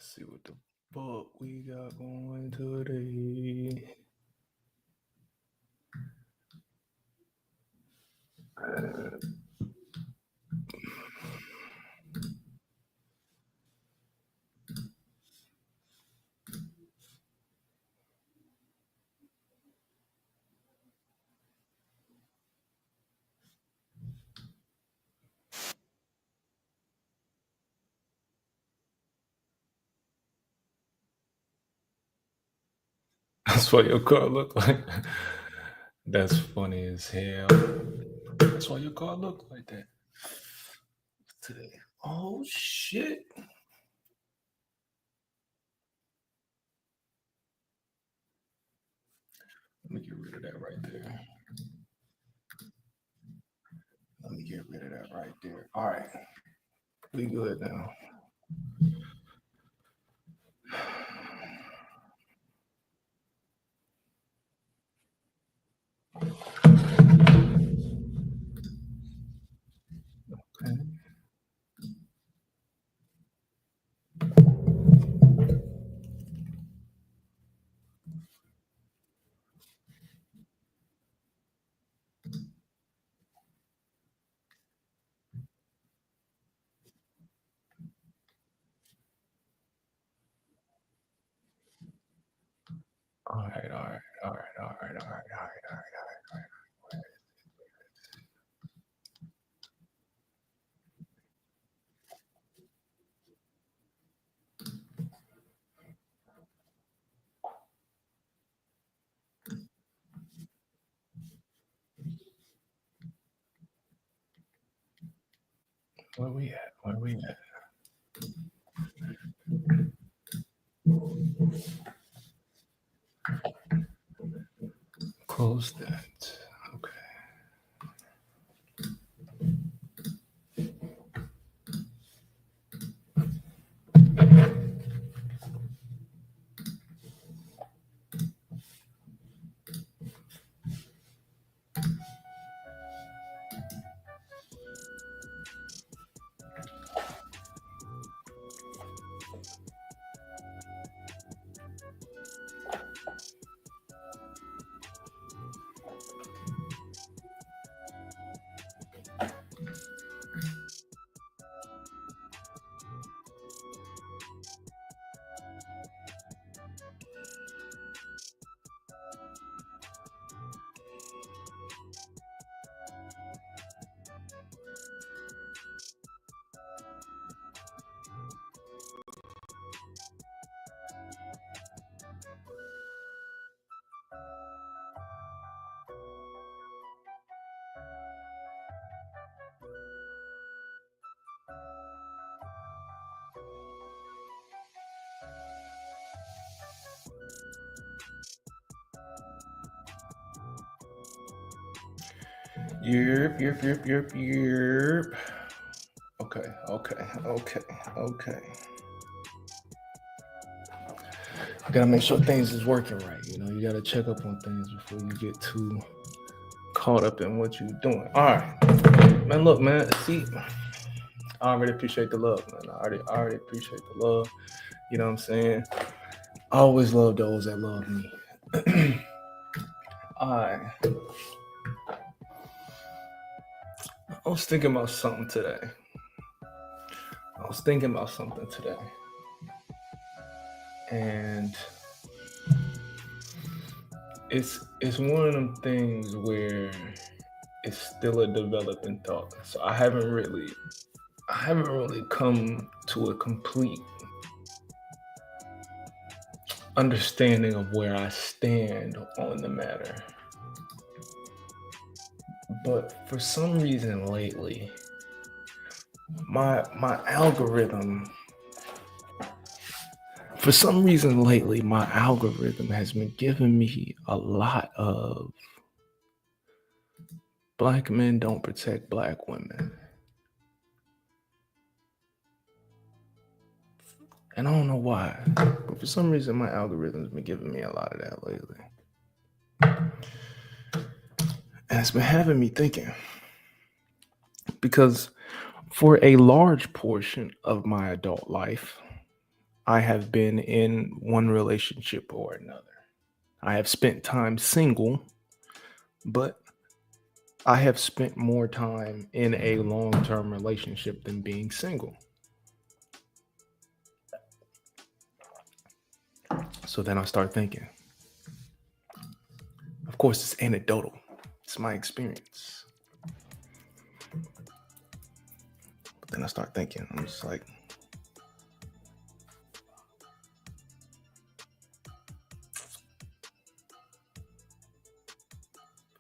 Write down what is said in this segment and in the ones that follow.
See what the fuck we got going today. That's what your car look like. That's funny as hell. That's why your car look like that today. Oh shit. Let me get rid of that right there. Let me get rid of that right there. All right. We good now. Okay. All right, all right, all right, all right, all right, all right, all right, all right. Where we at? Where we at? Close that. Okay. Yerp, yerp, yerp, yerp, yerp. Okay, okay, okay, okay. I gotta make sure things is working right. You know, you gotta check up on things before you get too caught up in what you're doing. All right, man. Look, man. See, I already appreciate the love, man. I already appreciate the love. You know what I'm saying? I always love those that love me. I was thinking about something today. And it's one of them things where it's still a developing thought. So I haven't really come to a complete understanding of where I stand on the matter. But for some reason lately, my algorithm has been giving me a lot of black men don't protect black women. And I don't know why, but for some reason my algorithm's been giving me a lot of that lately. And it's been having me thinking. Because for a large portion of my adult life, I have been in one relationship or another. I have spent time single, but I have spent more time in a long-term relationship than being single. So then I start thinking, of course, it's anecdotal. It's my experience. But then I start thinking, I'm just like,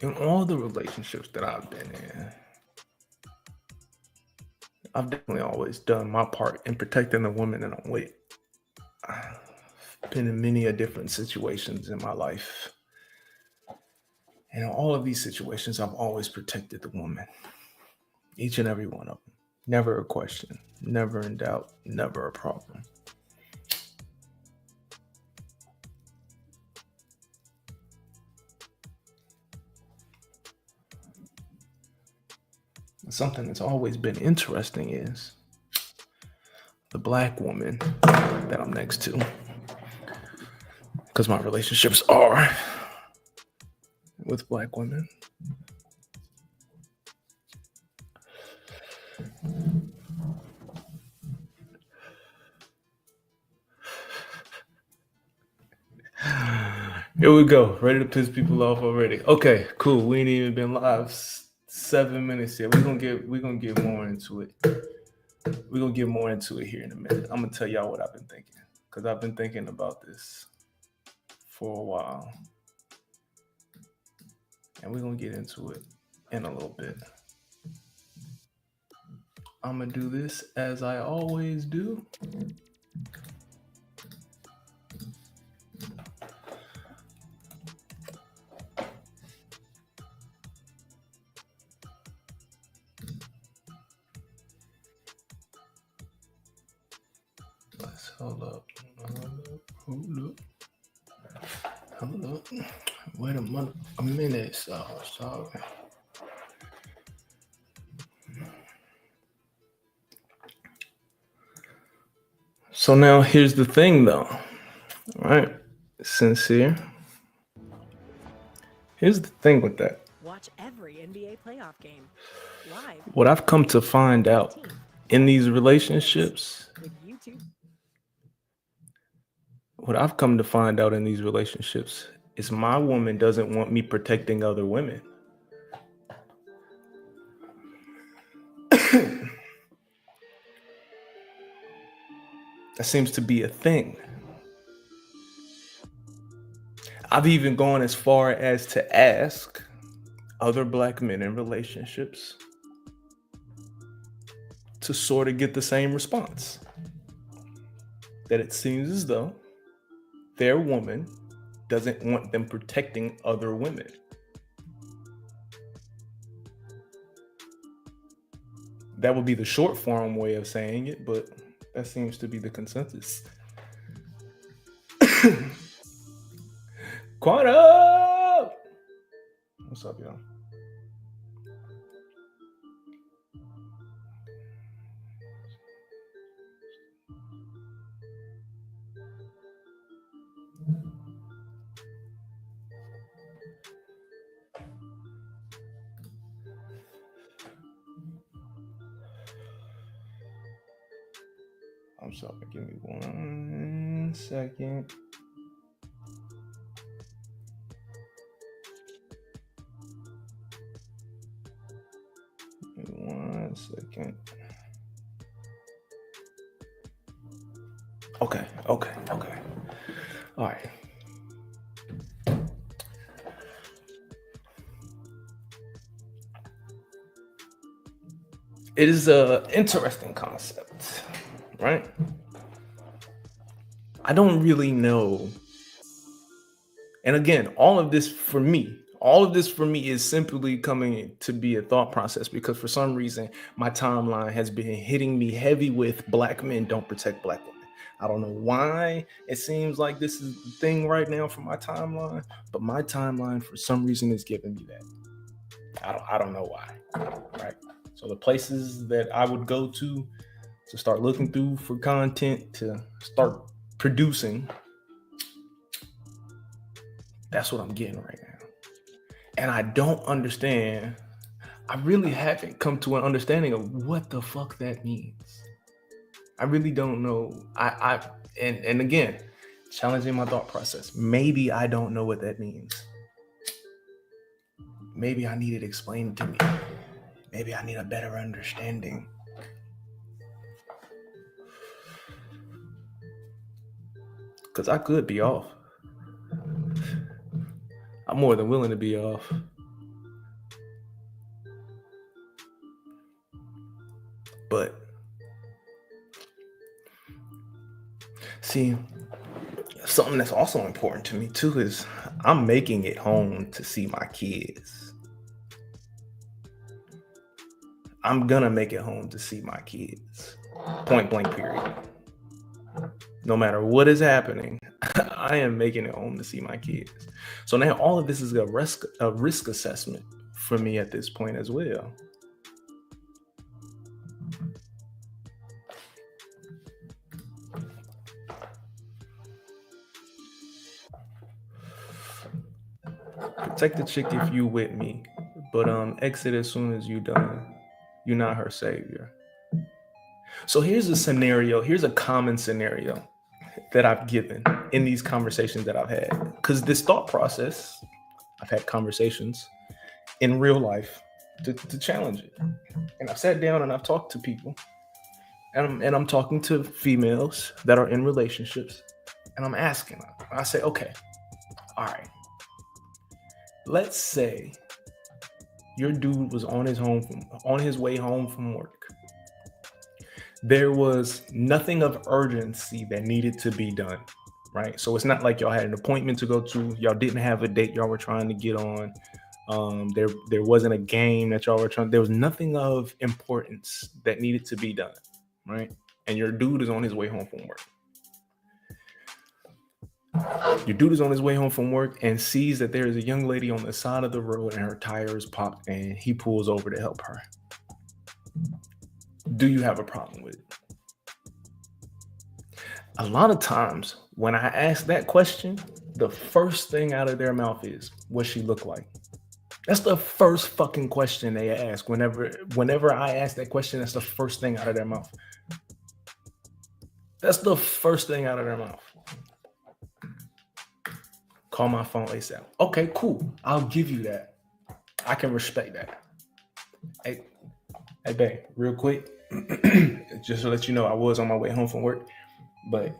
in all the relationships that I've been in, I've definitely always done my part in protecting the woman that I'm with. I've been in many a different situations in my life. And in all of these situations, I've always protected the woman. Each and every one of them. Never a question, never in doubt, never a problem. Something that's always been interesting is the black woman that I'm next to. Because my relationships are with black women. Here we go. Ready to piss people off already. Okay, cool. We ain't even been live 7 minutes yet. We're gonna get more into it. We're gonna get more into it here in a minute. I'm gonna tell y'all what I've been thinking. Because I've been thinking about this for a while. And we're gonna get into it in a little bit. I'm gonna do this as I always do. Let's hold up. Wait a minute. Sorry. So now here's the thing, though. All right, sincere. Here's the thing with that. Watch every NBA playoff game live. What I've come to find out in these relationships, is my woman doesn't want me protecting other women. That seems to be a thing. I've even gone as far as to ask other black men in relationships to sort of get the same response. That it seems as though their woman doesn't want them protecting other women. That would be the short form way of saying it, but that seems to be the consensus. Quantum! What's up, y'all? I'm sorry, give me 1 second. Give me 1 second. Okay. All right. It is an interesting concept, right? I don't really know. And again, all of this for me is simply coming to be a thought process because for some reason, my timeline has been hitting me heavy with black men don't protect black women. I don't know why it seems like this is the thing right now for my timeline, but my timeline for some reason is giving me that. I don't know why, right? So the places that I would go to start looking through for content, to start producing. That's what I'm getting right now. And I don't understand. I really haven't come to an understanding of what the fuck that means. I really don't know. And again, challenging my thought process. Maybe I don't know what that means. Maybe I need it explained to me. Maybe I need a better understanding. Because I could be off. I'm more than willing to be off. But see, something that's also important to me too is I'm making it home to see my kids. I'm gonna make it home to see my kids. Point blank period. No matter what is happening, I am making it home to see my kids. So now all of this is a risk assessment for me at this point as well. Protect the chick if you with me, but exit as soon as you done. You're not her savior. So here's a scenario. Here's a common scenario that I've given in these conversations that I've had. Because this thought process, I've had conversations in real life to challenge it. And I've sat down and I've talked to people. And I'm talking to females that are in relationships. And I'm asking them. I say, okay, all right. Let's say your dude was on his way home from work. There was nothing of urgency that needed to be done, right? So it's not like y'all had an appointment to go to. Y'all didn't have a date y'all were trying to get on. There wasn't a game that y'all were trying. There was nothing of importance that needed to be done, right? And your dude is on his way home from work. Your dude is on his way home from work and sees that there is a young lady on the side of the road and her tire is popped, and he pulls over to help her. Do you have a problem with it? A lot of times when I ask that question, the first thing out of their mouth is, what's she look like? That's the first fucking question they ask. Whenever I ask that question, that's the first thing out of their mouth. That's the first thing out of their mouth. Call my phone ASAP. Okay, cool. I'll give you that. I can respect that. Hey, babe, real quick, just to let you know, I was on my way home from work, but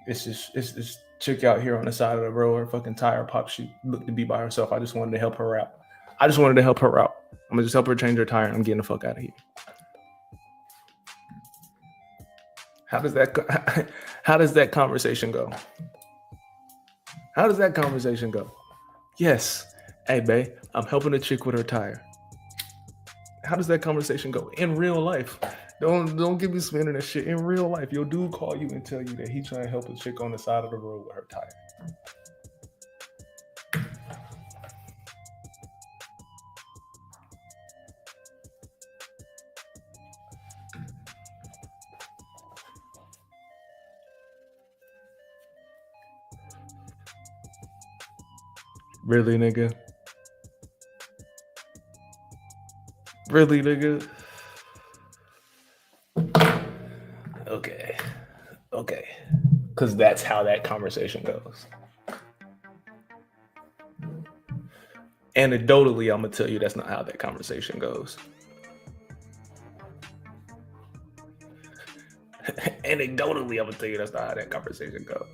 it's this chick out here on the side of the road. Her fucking tire popped. She looked to be by herself. I just wanted to help her out. I'm gonna just help her change her tire, and I'm getting the fuck out of here. How does that conversation go? How does that conversation go? Yes. Hey, babe, I'm helping a chick with her tire. How does that conversation go? In real life. Don't give me some internet shit. In real life, your dude call you and tell you that he trying to help a chick on the side of the road with her tire. Really, nigga? Really, nigga? Okay. Because that's how that conversation goes. Anecdotally, I'm going to tell you that's not how that conversation goes. Anecdotally, I'm going to tell you that's not how that conversation goes.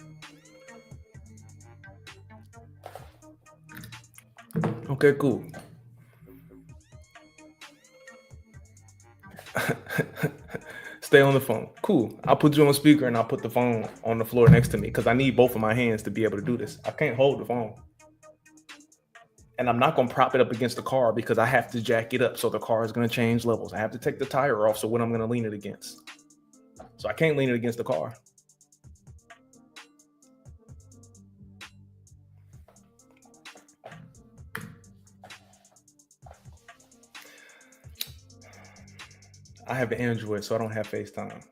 Okay, cool. Stay on the phone. Cool. I'll put you on speaker and I'll put the phone on the floor next to me because I need both of my hands to be able to do this. I can't hold the phone. And I'm not going to prop it up against the car because I have to jack it up so the car is going to change levels. I have to take the tire off, so what I'm going to lean it against. So I can't lean it against the car. I have an Android, so I don't have FaceTime.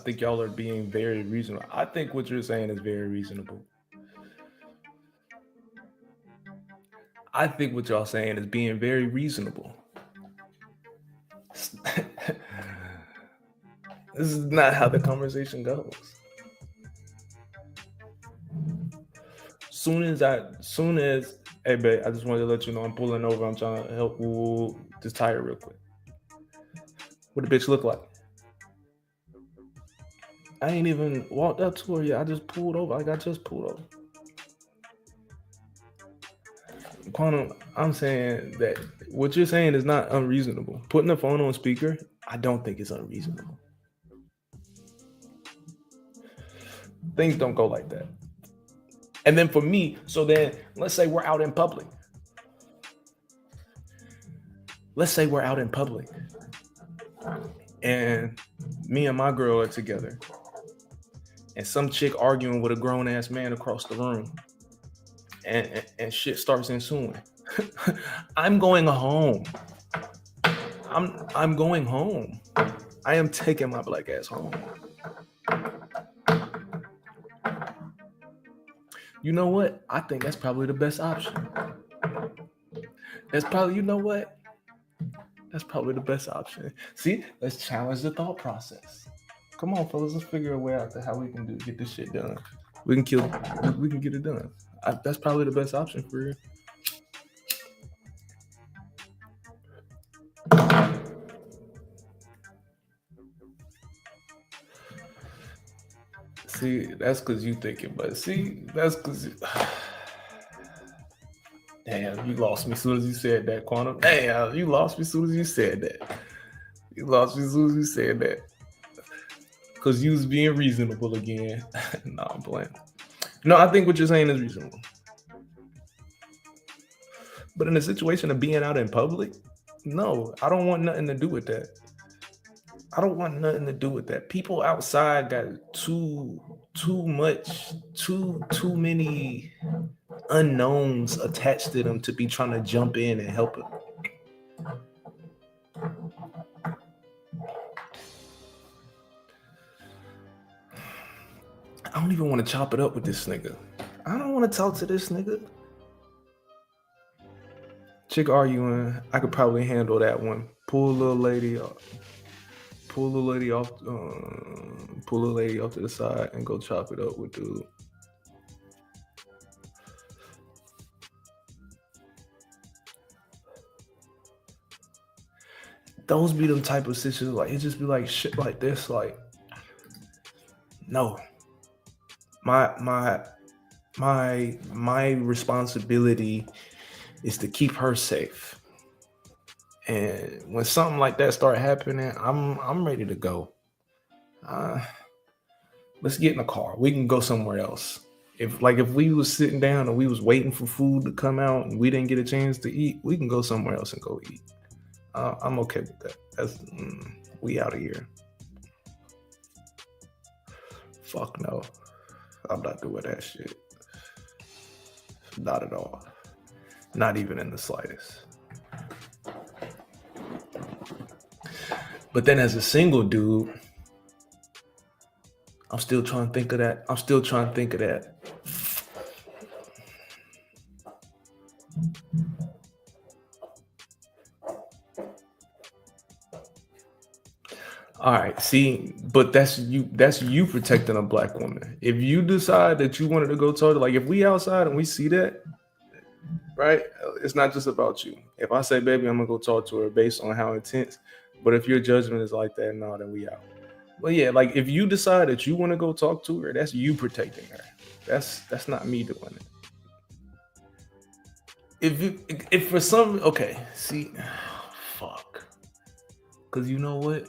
think y'all are being very reasonable. I think what you're saying is very reasonable. I think what y'all saying is being very reasonable. This is not how the conversation goes. Soon as, hey babe, I just wanted to let you know I'm pulling over. I'm trying to help this tire real quick. What the bitch look like? I ain't even walked up to her yet. I just pulled over. I just pulled over. Quantum, I'm saying that what you're saying is not unreasonable. Putting the phone on speaker, I don't think it's unreasonable. Things don't go like that. And then for me, so then let's say we're out in public. And me and my girl are together. And some chick arguing with a grown ass man across the room. And shit starts ensuing. I'm going home. I'm going home. I am taking my black ass home. You know what? I think that's probably the best option. That's probably the best option. See, let's challenge the thought process. Come on, fellas, let's figure a way out to how we can get this shit done. We can get it done. That's probably the best option for you. See, that's because you thinking, but see, that's because damn, you lost me as soon as you said that, Quantum. Damn, you lost me as soon as you said that. Because you was being reasonable again. No, I'm playing. No, I think what you're saying is reasonable. But in the situation of being out in public, no, I don't want nothing to do with that. People outside got too many unknowns attached to them to be trying to jump in and help it. I don't even want to chop it up with this nigga. I don't want to talk to this nigga. Chick arguing, I could probably handle that one. Pull a little lady off to the side and go chop it up with dude. Those be them type of situations, like it just be like shit like this, like no. My responsibility is to keep her safe. And when something like that start happening, I'm ready to go. Let's get in the car. We can go somewhere else. If we was sitting down and we was waiting for food to come out and we didn't get a chance to eat, we can go somewhere else and go eat. I'm okay with that. We out of here. Fuck no. I'm not doing that shit. Not at all. Not even in the slightest. But then as a single dude, I'm still trying to think of that. All right, see, but that's you protecting a black woman. If you decide that you wanted to go talk, like if we outside and we see that, right? It's not just about you. If I say, baby, I'm gonna go talk to her based on how intense, but if your judgment is like that, no, then we out. But yeah, like if you decide that you want to go talk to her, that's you protecting her. That's not me doing it. If for some, okay, see, fuck, because you know what,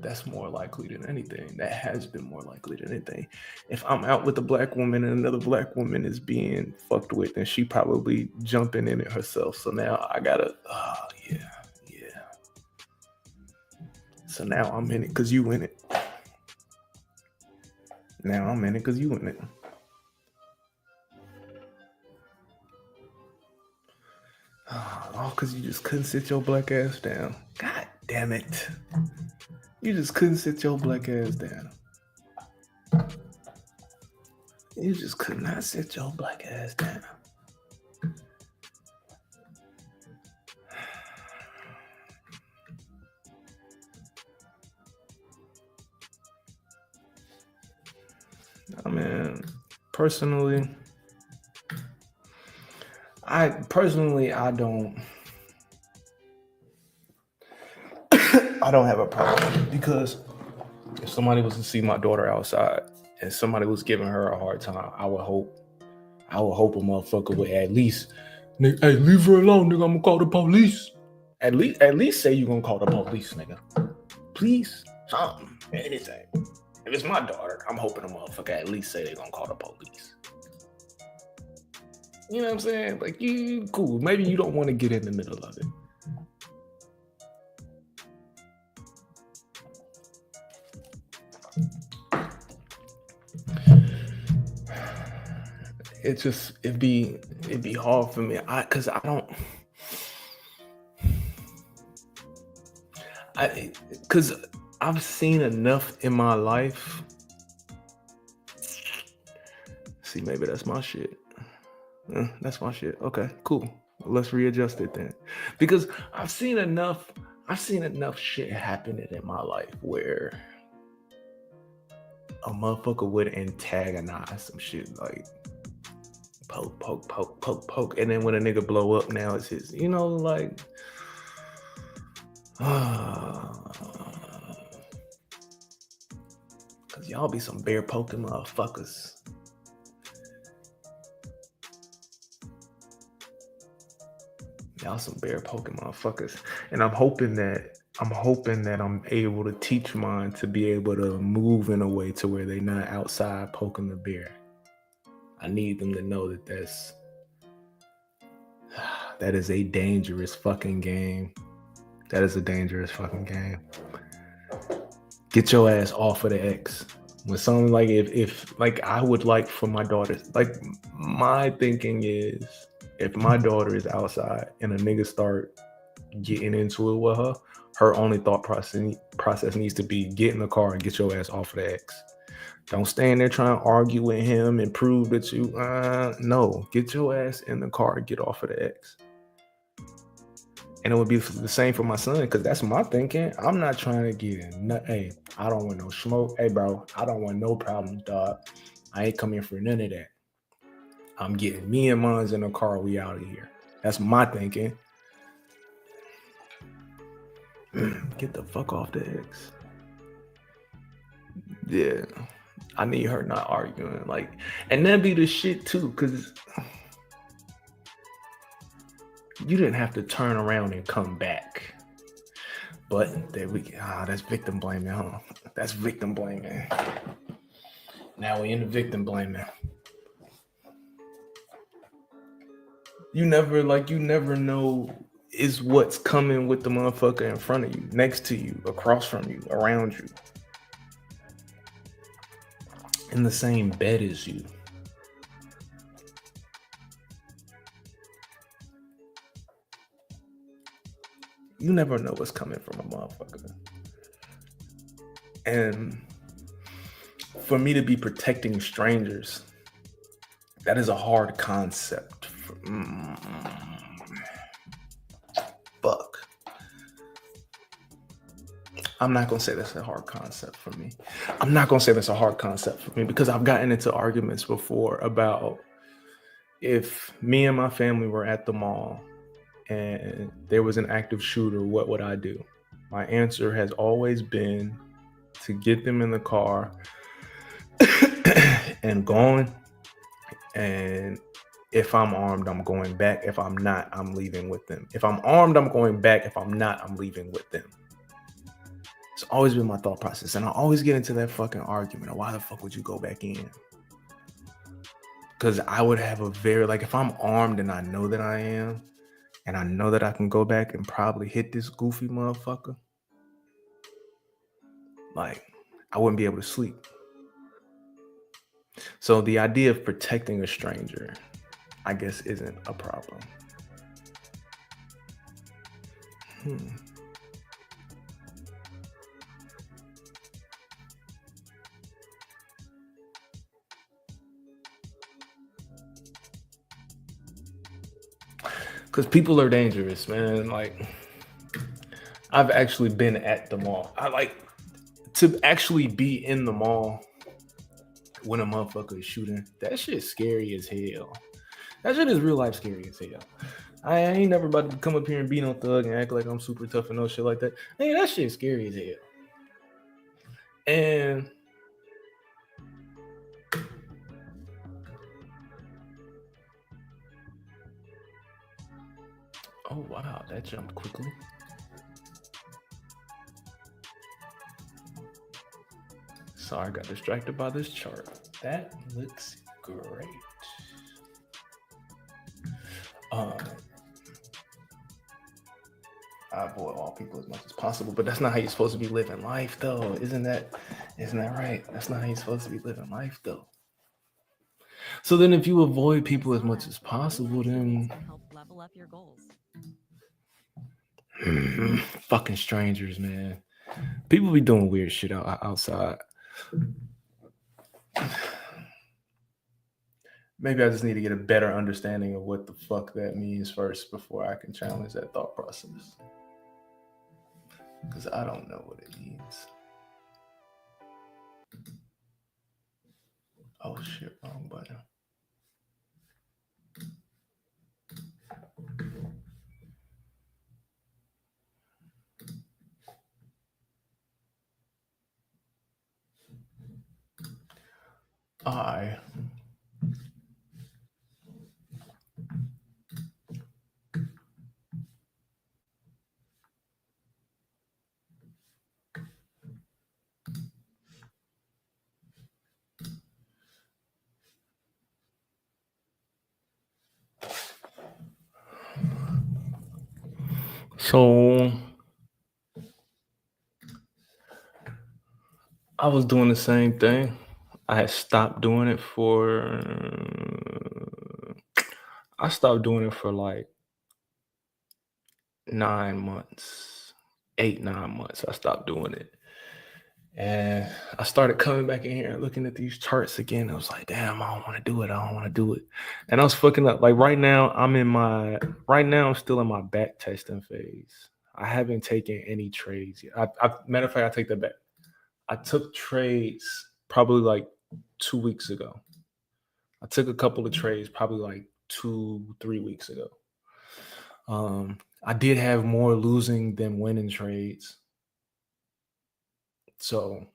that's more likely than anything. That has been more likely than anything. If I'm out with a black woman and another black woman is being fucked with, then she probably jumping in it herself. So now I gotta, yeah. So now I'm in it because you in it. Oh, because you just couldn't sit your black ass down. God damn it. You just couldn't sit your black ass down. You just could not sit your black ass down. I mean, personally, I don't I don't have a problem, because if somebody was to see my daughter outside and somebody was giving her a hard time, I would hope a motherfucker would at least, nigga, hey, leave her alone, nigga. I'm gonna call the police. At least say you gonna call the police, nigga. Please, something, anything. If it's my daughter, I'm hoping a motherfucker at least say they gonna call the police. You know what I'm saying? Like, you cool. Maybe you don't want to get in the middle of it. It'd be hard for me. Cause I've seen enough in my life. See, maybe that's my shit. That's my shit. Okay, cool. Let's readjust it then. Because I've seen enough shit happening in my life where a motherfucker would antagonize some shit, like poke. And then when a nigga blow up, now it's his, like, cause y'all be some bear poking motherfuckers. Y'all some bear poking motherfuckers. And I'm hoping that I'm able to teach mine to be able to move in a way to where they not outside poking the bear. I need them to know that that is a dangerous fucking game. That is a dangerous fucking game. Get your ass off of the X. When something like, if like, I would like for my daughter, like, my thinking is, if my daughter is outside and a nigga start getting into it with her only thought process needs to be, get in the car and get your ass off of the X. Don't stand there trying to argue with him and prove that you, no, get your ass in the car and get off of the X. And it would be the same for my son, because that's my thinking. I'm not trying to get in. Hey, I don't want no smoke. Hey, bro, I don't want no problems, dog. I ain't coming for none of that. I'm getting me and mines in the car. We out of here. That's my thinking. Get the fuck off the X. Yeah. I need her not arguing. Like, and that be the shit too, because you didn't have to turn around and come back. But there we go. That's victim blaming, huh? That's victim blaming. Now we in the victim blaming. You never know is what's coming with the motherfucker in front of you, next to you, across from you, around you, in the same bed as you. You never know what's coming from a motherfucker. And for me to be protecting strangers, that is a hard concept. Fuck. I'm not going to say that's a hard concept for me. Because I've gotten into arguments before about, if me and my family were at the mall and there was an active shooter, what would I do? My answer has always been to get them in the car and going. And if I'm armed, I'm going back. If I'm not, I'm leaving with them. If I'm armed, I'm going back. If I'm not, I'm leaving with them. It's always been my thought process. And I always get into that fucking argument of, why the fuck would you go back in? Because I would have if I'm armed and I know that I am, and I know that I can go back and probably hit this goofy motherfucker, like, I wouldn't be able to sleep. So the idea of protecting a stranger, I guess, isn't a problem. Because people are dangerous, man. Like, I've actually been at the mall. I like to actually be in the mall when a motherfucker is shooting. That shit's scary as hell. That shit is real life scary as hell. I ain't never about to come up here and be no thug and act like I'm super tough and no shit like that. Hey, that shit's scary as hell. And oh wow, that jumped quickly. Sorry, I got distracted by this chart. That looks great. I avoid all people as much as possible, but that's not how you're supposed to be living life, though. Isn't that right? That's not how you're supposed to be living life, though. So then, if you avoid people as much as possible, then help level up your goals. Fucking strangers, man. People be doing weird shit outside. Maybe I just need to get a better understanding of what the fuck that means first before I can challenge that thought process. Because I don't know what it means. Oh shit, wrong button. So I was doing the same thing. I had stopped doing it for like 9 months, 8-9 months. I stopped doing it. And I started coming back in here and looking at these charts again. I was like, damn, I don't want to do it. And I was fucking up. Like right now, I'm still in my back testing phase. I haven't taken any trades yet. Matter of fact, I take that back. I took trades probably like 2 weeks ago. I took a couple of trades probably like 2-3 weeks ago. I did have more losing than winning trades. So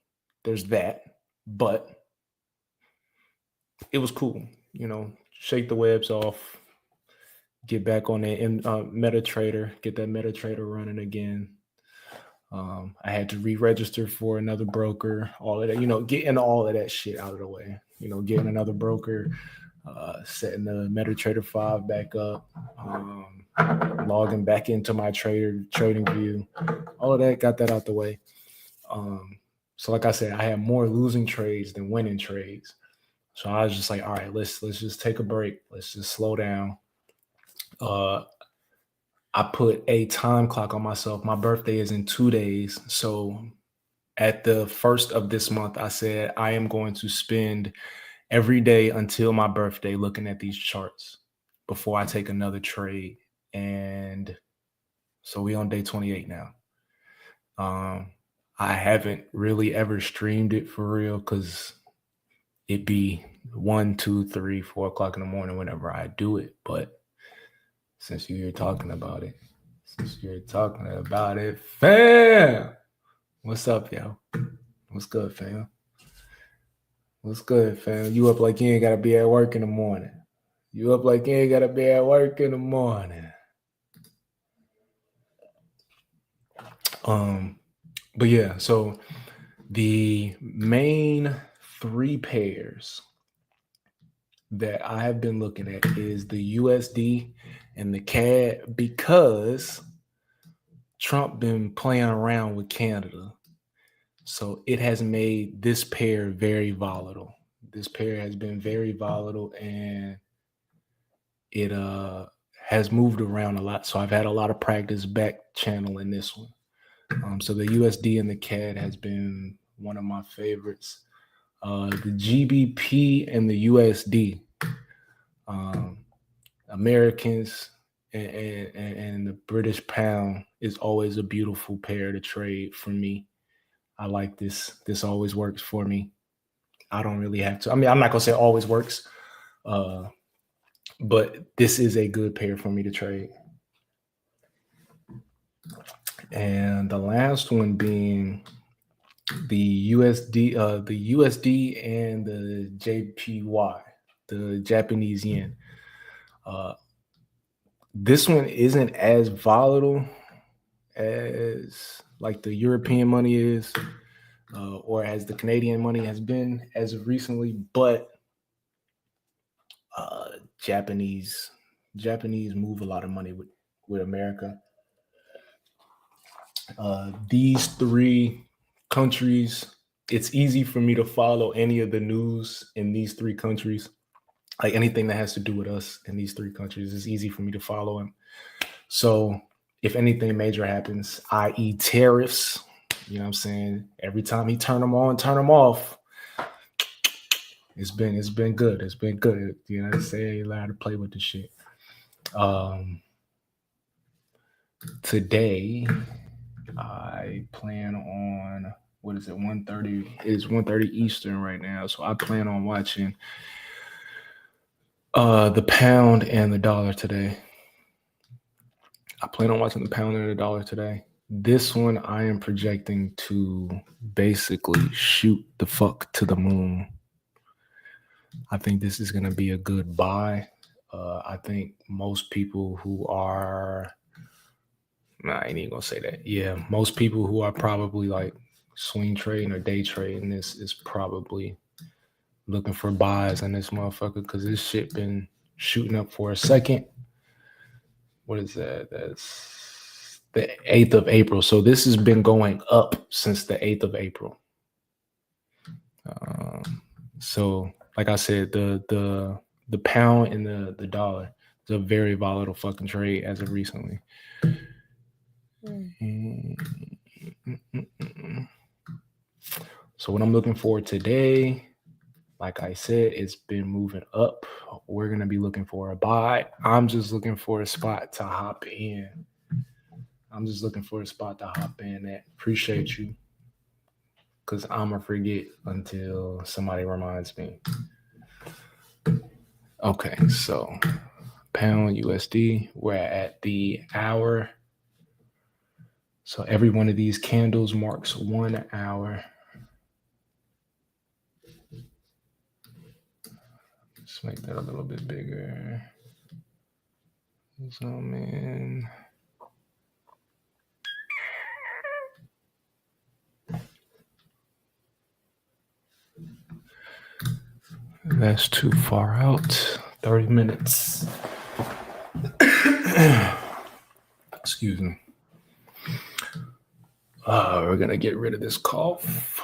there's that, but it was cool, shake the webs off, get back on that MetaTrader, get that MetaTrader running again. I had to re-register for another broker, all of that, getting all of that shit out of the way, getting another broker, setting the MetaTrader 5 back up, logging back into my trading view, all of that, got that out the way. So like I said, I had more losing trades than winning trades. So I was just like, all right, let's just take a break. Let's just slow down. I put a time clock on myself. My birthday is in 2 days. So at the first of this month, I said, I am going to spend every day until my birthday looking at these charts before I take another trade. And so we on day 28 now. I haven't really ever streamed it for real because it'd be 1, 2, 3, 4 o'clock in the morning whenever I do it. But since you're talking about it, fam, what's up, yo? What's good, fam? What's good, fam? You up like you ain't gotta be at work in the morning. But yeah, so the main 3 pairs that I have been looking at is the USD and the CAD because Trump been playing around with Canada. So it has made this pair very volatile. This pair has been very volatile and it has moved around a lot. So I've had a lot of practice back channeling this one. So the USD and the CAD has been one of my favorites. The GBP and the USD, Americans and the British pound is always a beautiful pair to trade for me. I like this. This always works for me. I don't really have to. I mean, I'm not gonna say it always works, but this is a good pair for me to trade. And the last one being the USD and the JPY, the Japanese yen. This one isn't as volatile as like the European money is, or as the Canadian money has been as of recently, but Japanese move a lot of money with America. These three countries, it's easy for me to follow any of the news in these three countries. Like anything that has to do with us in these three countries, it's easy for me to follow them. So if anything major happens, i.e. tariffs, you know what I'm saying? Every time he turn them on, turn them off, it's been good. It's been good. You know what I'm saying? You're allowed to play with the shit. Today, I plan on, what is it, 1:30? It's 1:30 Eastern right now. So I plan on watching the pound and the dollar today. I plan on watching the pound and the dollar today. This one I am projecting to basically shoot the fuck to the moon. I think this is going to be a good buy. I think most people who are, I ain't even going to say that. Yeah, most people who are probably like swing trading or day trading this is probably looking for buys on this motherfucker because this shit been shooting up for a second. What is that? That's the 8th of April. So this has been going up since the 8th of April. So like I said, the pound and the dollar is a very volatile fucking trade as of recently. So what I'm looking for today, like I said, it's been moving up. We're going to be looking for a buy. I'm just looking for a spot to hop in. Appreciate you. Because I'm going to forget until somebody reminds me. Okay, so pound USD, we're at the hour. So every one of these candles marks 1 hour. Let's make that a little bit bigger. Zoom in. That's too far out. 30 minutes. Excuse me. We're going to get rid of this cough.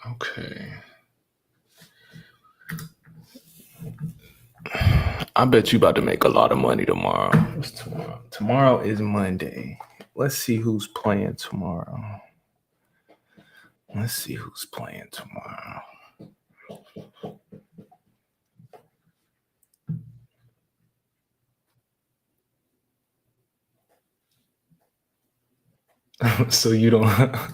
Okay. I bet you about to make a lot of money tomorrow. What's tomorrow? Tomorrow is Monday. Let's see who's playing tomorrow. So you don't have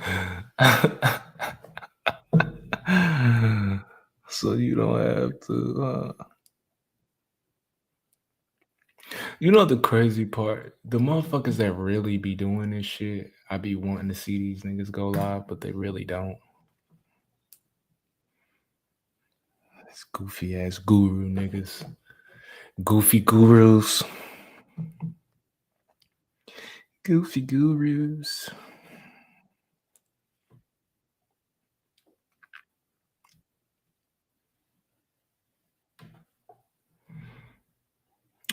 to you know the crazy part, the motherfuckers that really be doing this shit, I be wanting to see these niggas go live, but they really don't. It's goofy ass guru niggas. Goofy gurus. Goofy gurus.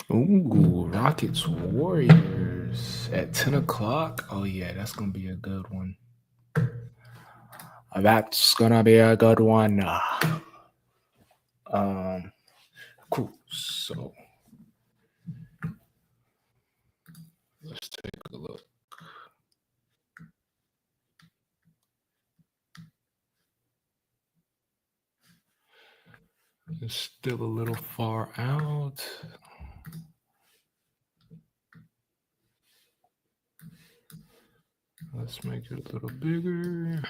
Ooh, Rockets Warriors at 10 o'clock. Oh, yeah, that's going to be a good one. That's going to be a good one. Cool. So, let's take a look. It's still a little far out. Let's make it a little bigger.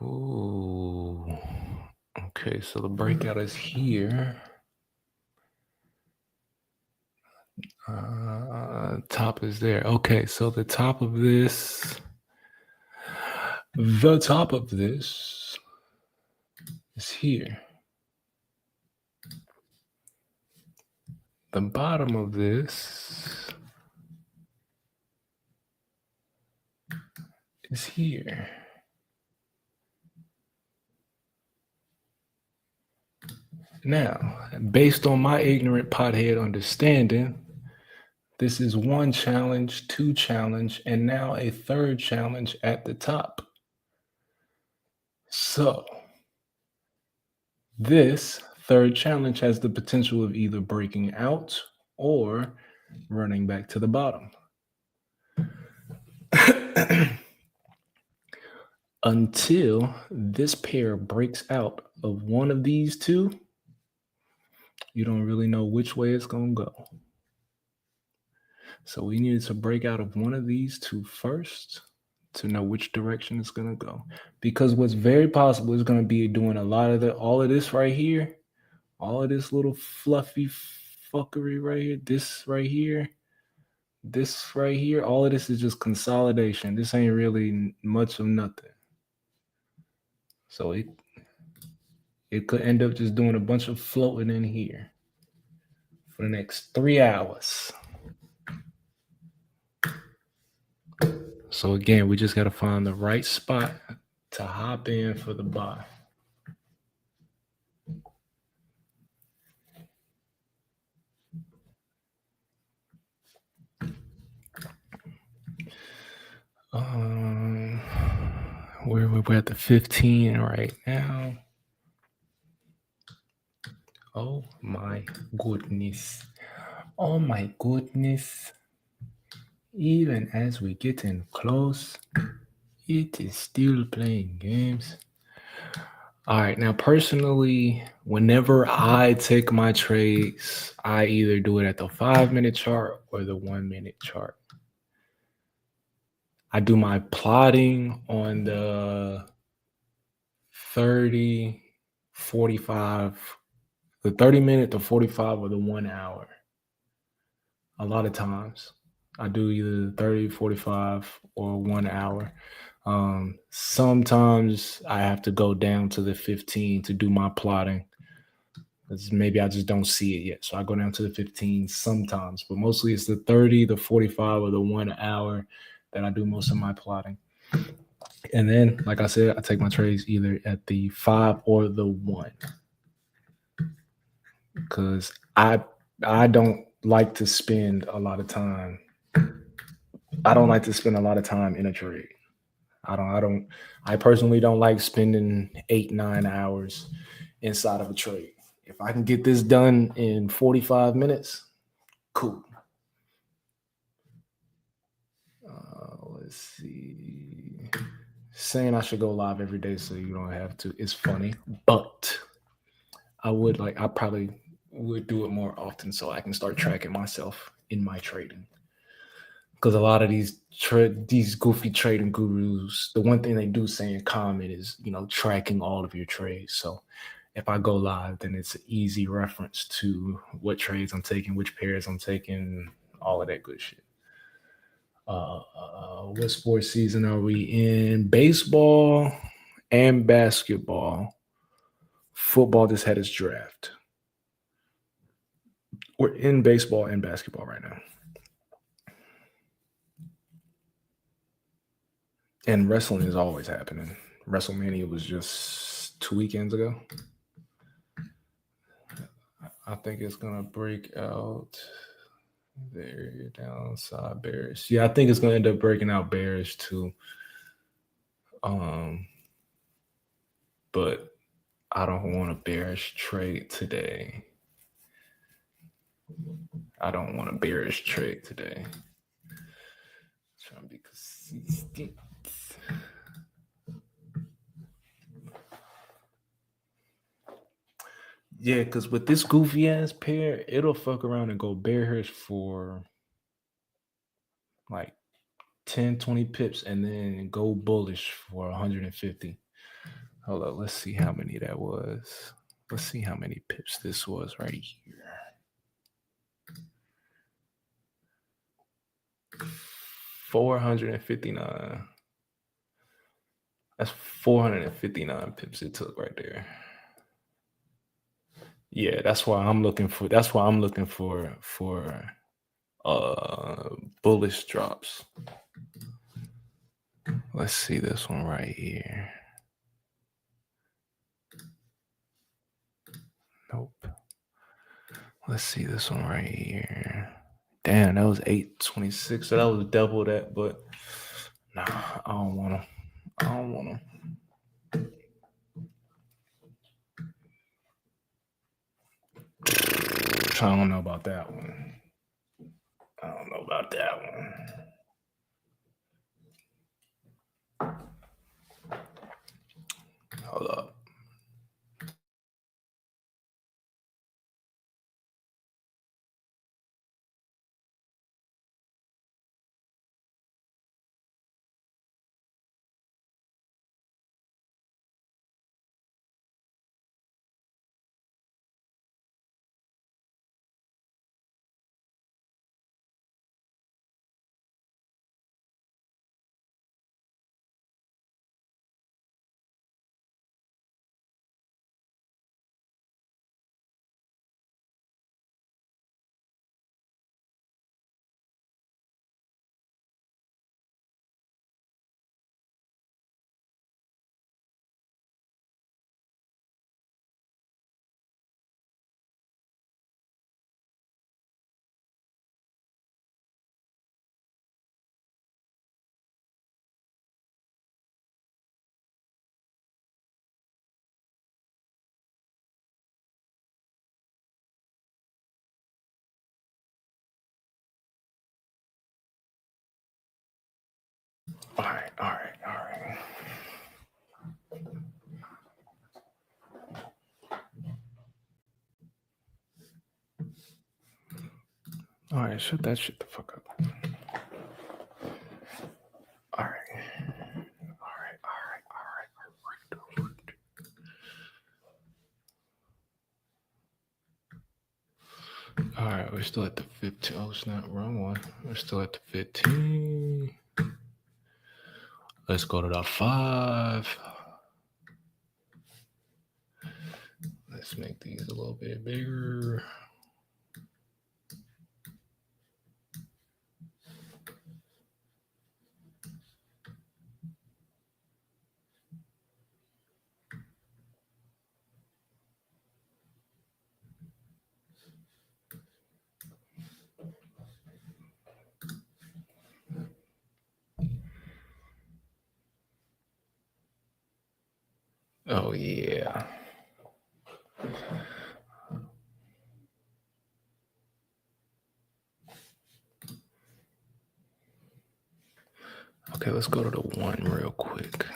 Ooh. Okay, so the breakout is here. Top is there. Okay, so the top of this is here. The bottom of this is here. Now, based on my ignorant pothead understanding, this is one challenge, two challenge, and now a third challenge at the top. So, this third challenge has the potential of either breaking out or running back to the bottom. Until this pair breaks out of one of these two, you don't really know which way it's going to go. So we needed to break out of one of these two first to know which direction it's going to go. Because what's very possible is going to be doing a lot of all of this right here, all of this little fluffy fuckery right here, this right here, all of this is just consolidation. This ain't really much of nothing. So it could end up just doing a bunch of floating in here for the next 3 hours. So again, we just got to find the right spot to hop in for the buy. We're at the 15 right now. Oh my goodness. Oh my goodness. Even as we get in close, it is still playing games. All right, now personally, whenever I take my trades, I either do it at the 5-minute chart or the 1-minute chart. I do my plotting on the 30, 45, the 30-minute, the 45, or the 1 hour. A lot of times I do either 30, 45, or 1 hour. Sometimes I have to go down to the 15 to do my plotting, because maybe I just don't see it yet. So I go down to the 15 sometimes, but mostly it's the 30, the 45, or the 1 hour that I do most of my plotting. And then, like I said, I take my trades either at the 5 or the 1, because I don't like to spend a lot of time. I don't like to spend a lot of time in a trade. I personally don't like spending 8-9 hours inside of a trade. If I can get this done in 45 minutes, cool. Let's see. Saying I should go live every day so you don't have to is funny, but I probably would do it more often so I can start tracking myself in my trading. Because a lot of these goofy trading gurus, the one thing they do say in common is, tracking all of your trades. So if I go live, then it's an easy reference to what trades I'm taking, which pairs I'm taking, all of that good shit. What sports season are we in? Baseball and basketball. Football just had its draft. We're in baseball and basketball right now. And wrestling is always happening. WrestleMania was just 2 weekends ago. I think it's going to break out. Very downside bearish. Yeah, I think it's gonna end up breaking out bearish too. But I don't want a bearish trade today. Trying to be consistent. Yeah, because with this goofy ass pair, it'll fuck around and go bearish for like 10, 20 pips and then go bullish for 150. Hold up, let's see how many that was. Let's see how many pips this was right here. 459. That's 459 pips it took right there. Yeah, that's why I'm looking for bullish drops. Let's see this one right here. Nope. Let's see this one right here. Damn, that was 826. So that was double that, but nah, I don't want them. I don't know about that one. Hold up. All right. All right, shut that shit the fuck up. All right. All right, we're still at the 15. Oh, it's not wrong one. We're still at the 15. Let's go to the 5. Let's make these a little bit bigger. Oh, yeah. Okay, let's go to the 1 real quick.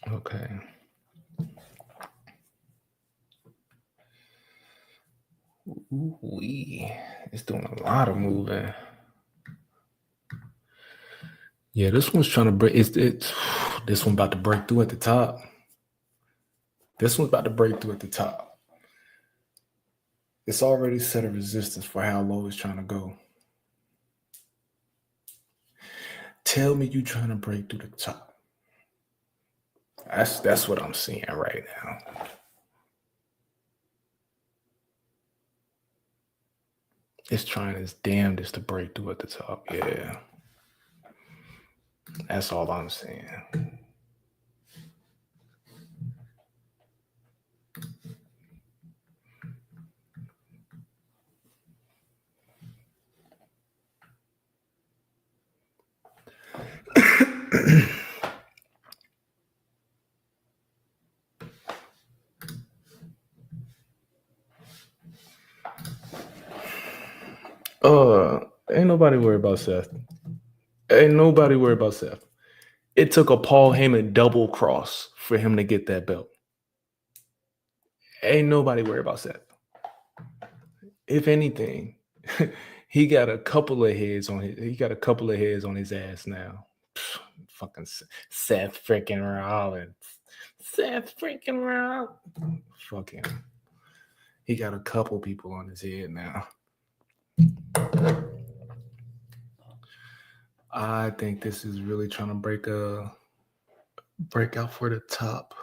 Okay. Ooh-wee. It's doing a lot of moving. Yeah, this one's trying to break. This one about to break through at the top. It's already set a resistance for how low it's trying to go. Tell me you trying to break through the top. That's what I'm seeing right now. It's trying its damnedest to break through at the top. Yeah. That's all I'm saying. Ain't nobody worried about Seth. Ain't nobody worried about Seth. It took a Paul Heyman double cross for him to get that belt. Ain't nobody worried about Seth. If anything, he got a couple of heads on his ass now. Pfft, fucking Seth freaking Rollins. Seth freaking Rollins. Fuck him. He got a couple people on his head now. I think this is really trying to break out for the top.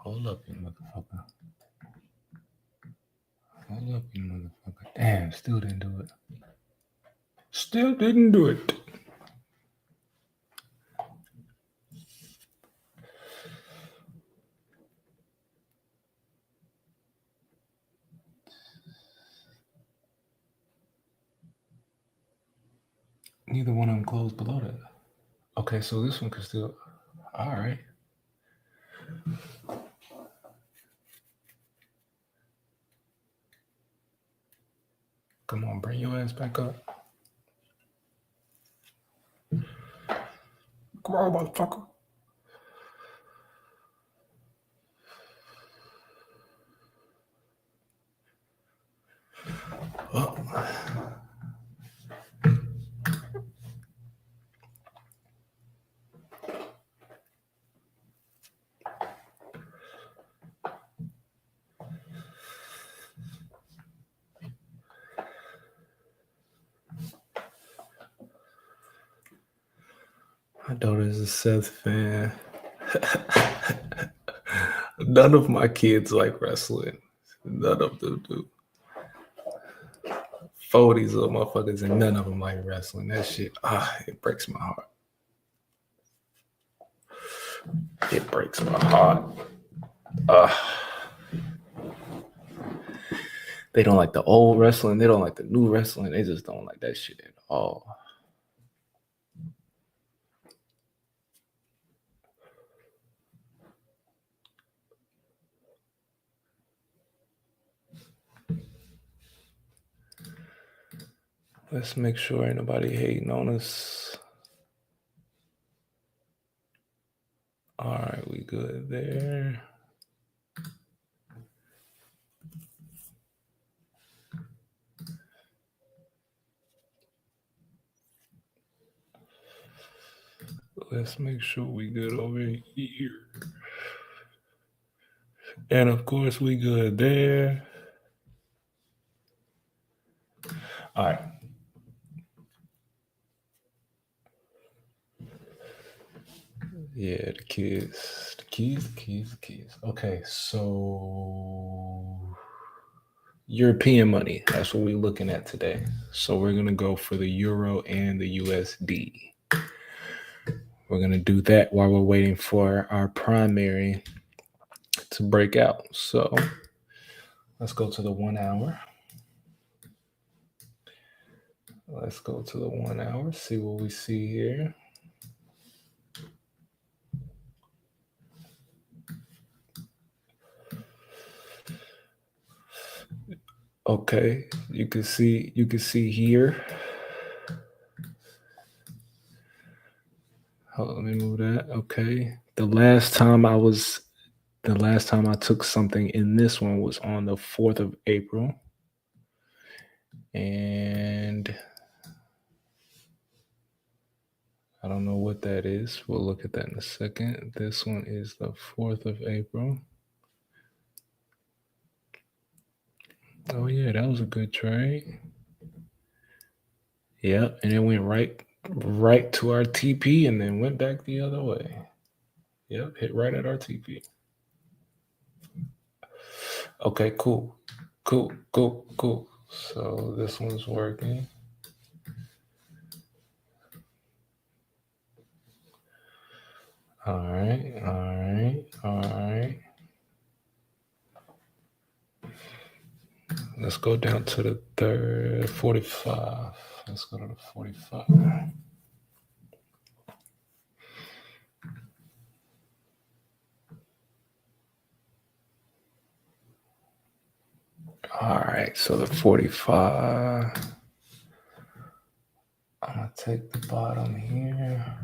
Hold up, you motherfucker. Hold up, you motherfucker. Damn, still didn't do it. Still didn't do it. Neither one of them closed below that. Okay, so this one could still. All right. Come on, bring your ass back up. Come on, motherfucker. Oh. My daughter's a Seth fan. None of my kids like wrestling. None of them do. 40s little motherfuckers and none of them like wrestling. That shit, it breaks my heart. It breaks my heart. They don't like the old wrestling. They don't like the new wrestling. They just don't like that shit at all. Let's make sure ain't nobody hating on us. All right, we good there. Let's make sure we good over here. And of course, we good there. All right. Yeah, the keys. Okay, so European money. That's what we're looking at today. So we're going to go for the Euro and the USD. We're going to do that while we're waiting for our primary to break out. So let's go to the 1 hour. Let's go to the 1 hour, see what we see here. Okay, you can see here. Hold on, let me move that. Okay. The last time I took something in this one was on the 4th of April. And I don't know what that is. We'll look at that in a second. This one is the 4th of April. Oh yeah, that was a good trade. Yep, and it went right to our TP and then went back the other way. Yep, hit right at our TP. Okay, cool. So this one's working. All right. Let's go down to the 45. Let's go to the 45. All right, so the 45. I'm gonna take the bottom here.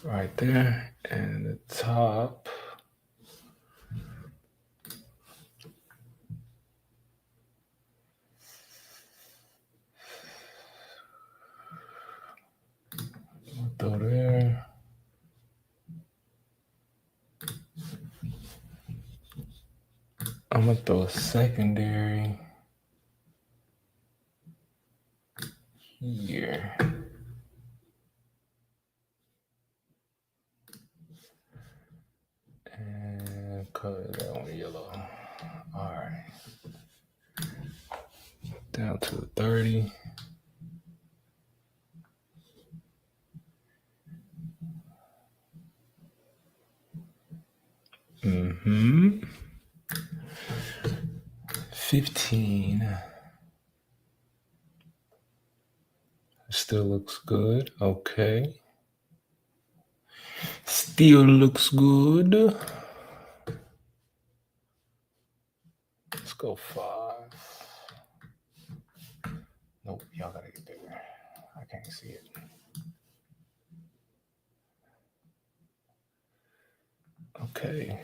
Right there, and the top. Throw there. I'm gonna throw a secondary here. And color that one yellow. All right. Down to the 30. Mm-hmm. 15. Still looks good. Okay. Still looks good. Let's go 5. Nope, y'all gotta get bigger. I can't see it. Okay.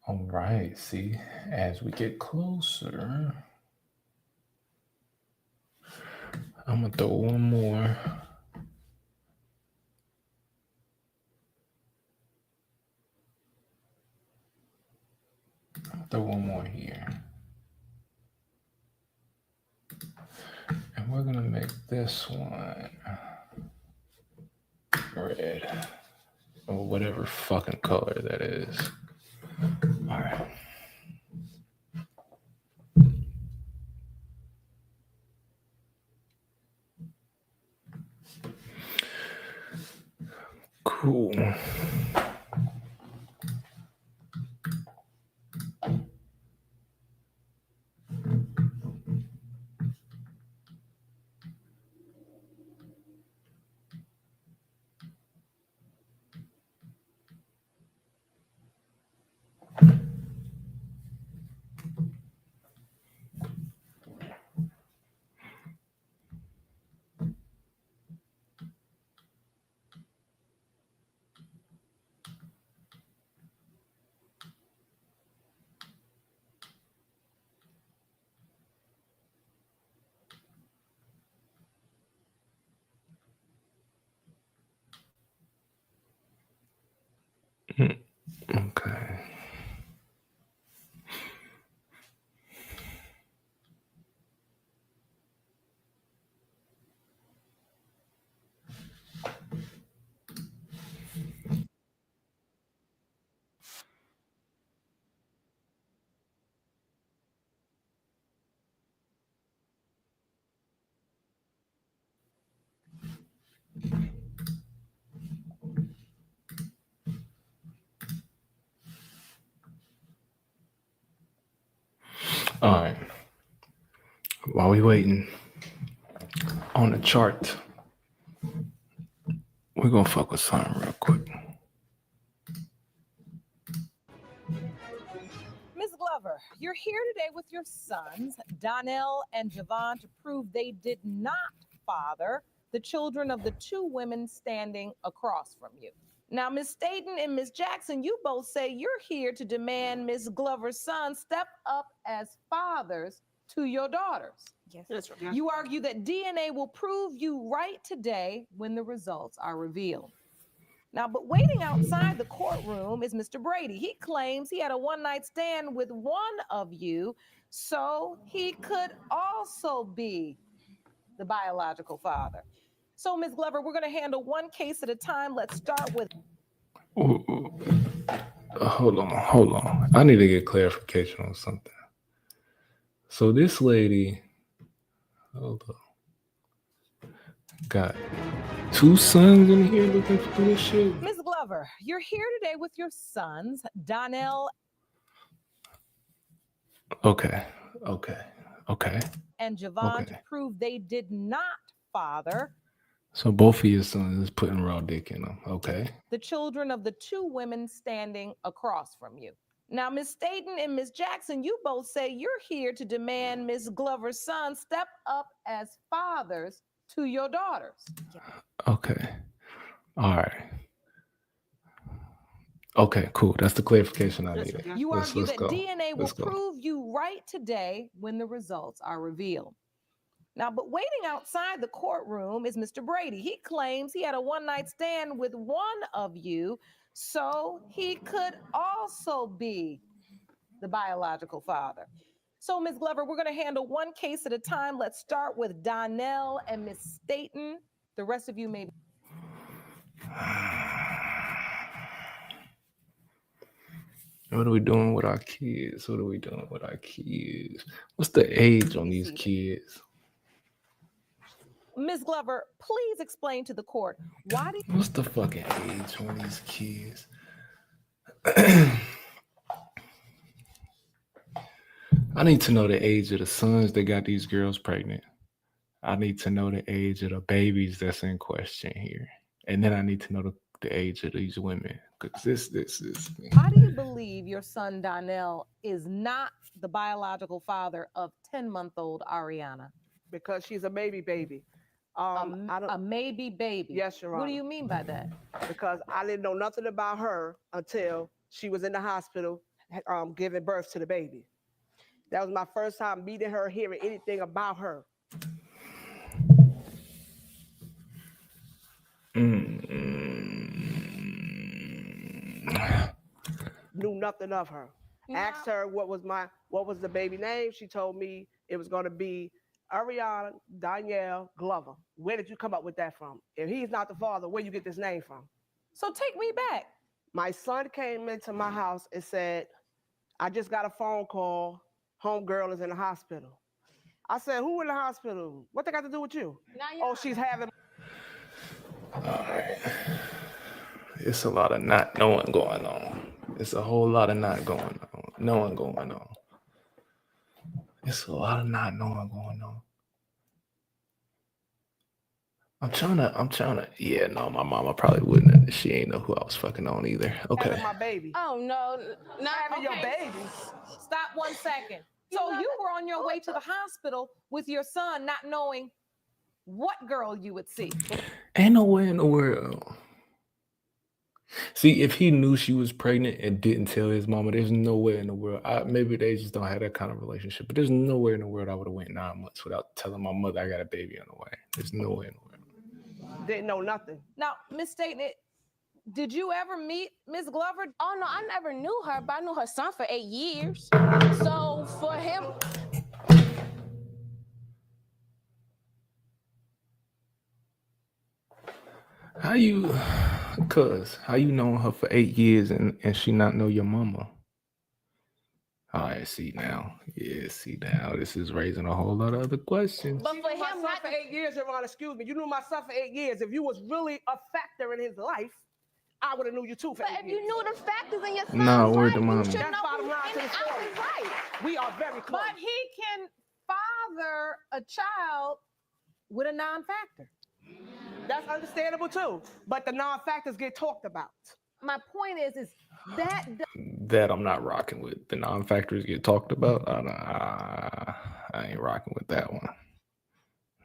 All right, see, as we get closer, I'm gonna throw one more. Throw one more here. And we're gonna make this one red. Or whatever fucking color that is. All right. Cool. Okay. All right. While we waiting on the chart, we're gonna focus on real quick. Ms. Glover, you're here today with your sons, Donnell and Javon, to prove they did not father the children of the two women standing across from you. Now, Ms. Staten and Ms. Jackson, you both say you're here to demand Ms. Glover's sons step up as fathers to your daughters. Yes. That's right. You argue that DNA will prove you right today when the results are revealed. Now, but waiting outside the courtroom is Mr. Brady. He claims he had a one-night stand with one of you, so he could also be the biological father. So, Ms. Glover, we're going to handle one case at a time. Let's start with... Ooh. Hold on. I need to get clarification on something. So this lady, hold up, got two sons in here looking for this shit? Ms. Glover, you're here today with your sons, Donnell Okay. and Javon, to Okay. prove they did not father So both of your sons is putting raw dick in them. Okay. the children of the two women standing across from you. Now, Ms. Staten and Ms. Jackson, you both say you're here to demand Ms. Glover's sons step up as fathers to your daughters. Okay. All right. Okay, cool. That's the clarification I needed. You argue that go. DNA will Let's go. prove you right today when the results are revealed. Now, but waiting outside the courtroom is Mr. Brady. He claims he had a one-night stand with one of you, so he could also be the biological father. So, Ms. Glover, we're going to handle one case at a time. Let's start with Donnell and Ms. Staten. The rest of you may be... What are we doing with our kids? What's the age on these kids? Ms. Glover, please explain to the court, why do you... What's the fucking age on these kids? I need to know the age of the sons that got these girls pregnant. I need to know the age of the babies that's in question here. And then I need to know the age of these women. Because this is... Why do you believe your son Donnell is not the biological father of 10-month-old Ariana? Because she's a baby. A maybe baby. Yes, Your What do Honor. you mean by that? Because I didn't know nothing about her until she was in the hospital giving birth to the baby. That was my first time meeting her, hearing anything about her. Knew nothing of her. Asked her what was the baby name. She told me it was going to be Ariana Danielle Glover. Where did you come up with that from? If he's not the father, where you get this name from? So take me back. My son came into my house and said, I just got a phone call. Homegirl is in the hospital. I said, who in the hospital? What they got to do with you? Oh, she's having... All right. It's a lot of not knowing going on. It's a whole lot of not knowing going on. It's a lot of not knowing going on. I'm trying to. Yeah, no, my mama probably wouldn't. She ain't know who I was fucking on either. Okay. Having my baby. Oh no, not Having your baby. Stop 1 second. So you were on your way to the hospital with your son, not knowing what girl you would see. Ain't no way in the world. See, if he knew she was pregnant and didn't tell his mama, there's no way in the world. Maybe they just don't have that kind of relationship, but there's nowhere in the world I would have went 9 months without telling my mother I got a baby on the way. There's no way in the world. Didn't know nothing. Now, Miss Staten, did you ever meet Miss Glover? Oh no, I never knew her, but I knew her son for 8 years. So for him, How you known her for 8 years and she not know your mama? All right, see now. This is raising a whole lot of other questions. but for You knew my him, son not for 8 years, Your Honor, excuse me. You knew my son for 8 years. If you was really a factor in his life, I would have knew you too for but 8 if years. you knew the factors in your son's Nah, word life, to you mama. should That's know bottom who's line to in the and out story. his life. We are very close. But he can father a child with a non-factor. That's understandable too. But the non-factors get talked about. My point is that That I'm not rocking with. The non-factors get talked about. I ain't rocking with that one.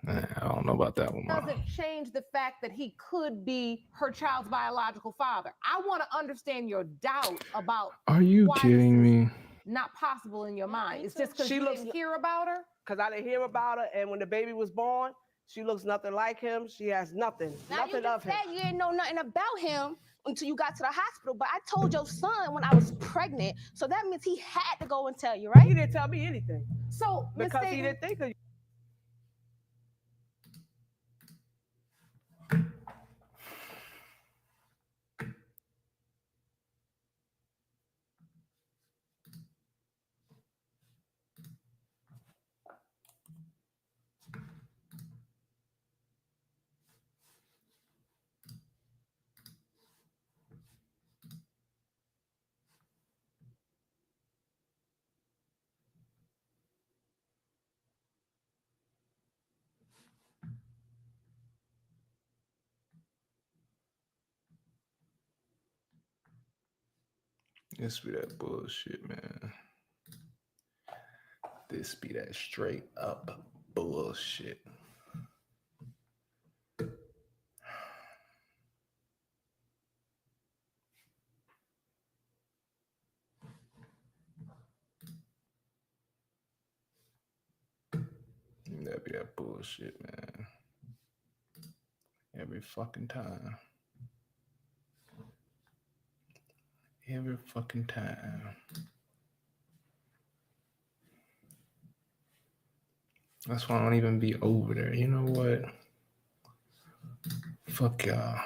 I don't know about that one. Doesn't change the fact that he could be her child's biological father. I want to understand your doubt about. Are you why kidding this is me? Not possible in your mind. me It's too. just because She you looks didn't hear about her. Because I didn't hear about her, and when the baby was born, she looks nothing like him. She has nothing, Now nothing you of just him. said you didn't know nothing about him until you got to the hospital. But I told your son when I was pregnant, so that means he had to go and tell you, right? He didn't tell me anything So, Miss because he Staten, didn't think of you. This be that bullshit, man. This be that straight up bullshit. That be that bullshit, man. Every fucking time. Every fucking time. That's why I don't even be over there. You know what? Fuck y'all.